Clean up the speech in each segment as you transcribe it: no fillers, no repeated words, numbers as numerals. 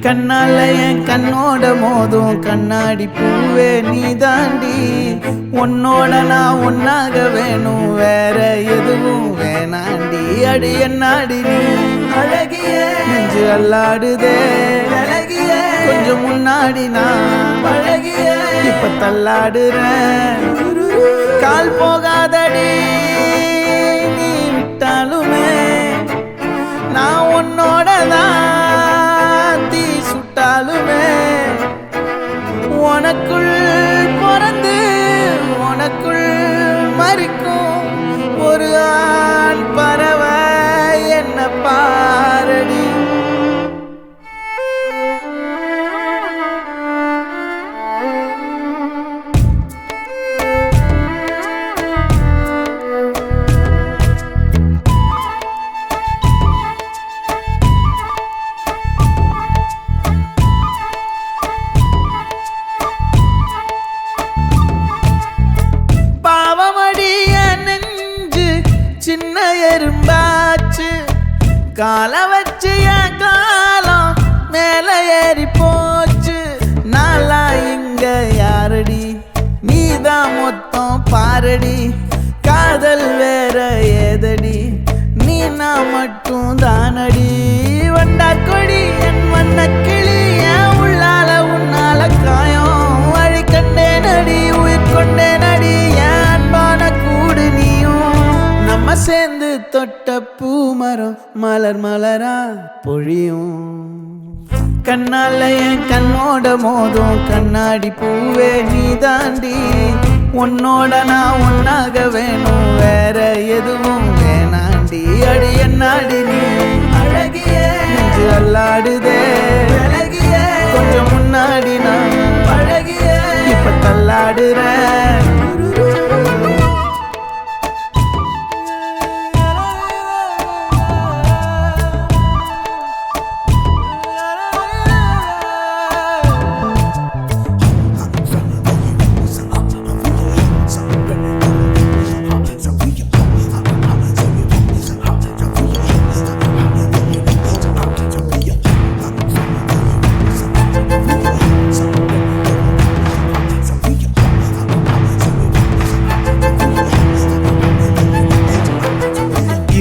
கண்ணால என் கண்ணோட மோதும் கண்ணாடி பூவே நீ தாண்டி. உன்னோட நான் ஒன்னாக வேணும், வேற எதுவும் வேணாண்டி. அடி என்னாடி நீ அழகிய நெஞ்சு அல்லாடுதே அழகிய. கொஞ்சம் முன்னாடி நான் அழகிய இப்ப தள்ளாடுறேன். கால் போகாதடி நீ விட்டாலுமே, நான் உன்னோட தான் தீ சுட்டாலுமே. உனக்குள் பிறந்து உனக்குள் மறிக்கும் ஒரு ஆண் பறவை என்ன பாரடி. சின்ன எறும்பாச்சு கால வச்சு என் காலம் மேல ஏறி போச்சு. நாளா இங்க யாரடி நீதான் மொத்தம் பாரடி. காதல் வேற ஏதடி நீ நான் மட்டும் தானடி. வண்டா கொடி என் வண்ண கிளி என் உள்ளால உன்னால காயம் வழி கண்டே நடி உயிர் கொண்டே நடி. என் அன்பான கூடு நீயும் நம்ம சேர்ந்து தொட்ட பூமரம் மலர் மலரா பொழியும். கண்ணால என் கண்ணோட மோதும் கண்ணாடி பூவே நீ தாண்டி. உன்னோட நான் ஒன்னாக வேணும், வேற எதுவும் வேணாண்டி. அடி என்னாடி நீ அழகிய நெஞ்சு அல்லாடுதே அழகிய. கொஞ்சம் முன்னாடி நான் அழகிய இப்ப தள்ளாடுறேன்.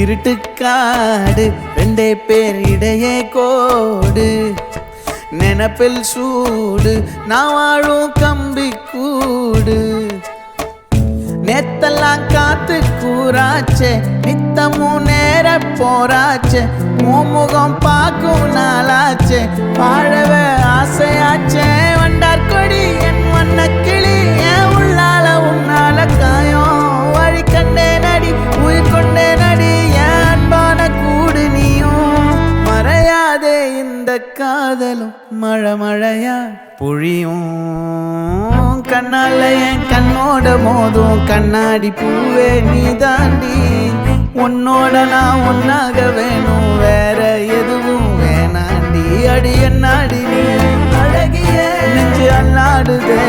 இருட்டுக்காடு ரெண்டே பேர் இடையே கோடு. நினப்பில் சூடு நான் வாழும் கம்பி கூடு. நேத்தெல்லாம் காத்து கூறாச்சே நித்தமும் நேர போராச்சே. முகம் பார்க்கும் நாளாச்சே வாழவே ஆசையாச்சே. வண்டார் கொடி என் வண்ண கிளி என் உள்ளால உன்னால காயம் வழி கண்டே நடி உயிர் கொண்டே நடி. என் அன்பான கூடு நீயும் மறையாதே இந்த காதலும் மழை மழையா பொழியும். கண்ணால என் கண்ணோட மோதும் கண்ணாடி பூவே நீ தாண்டி. உன்னோட நான் ஒன்னாக வேணும், வேற எதுவும் வேணாண்டி. அடி என்னாடி நீ அழகிய நெஞ்சு அல்லாடுதே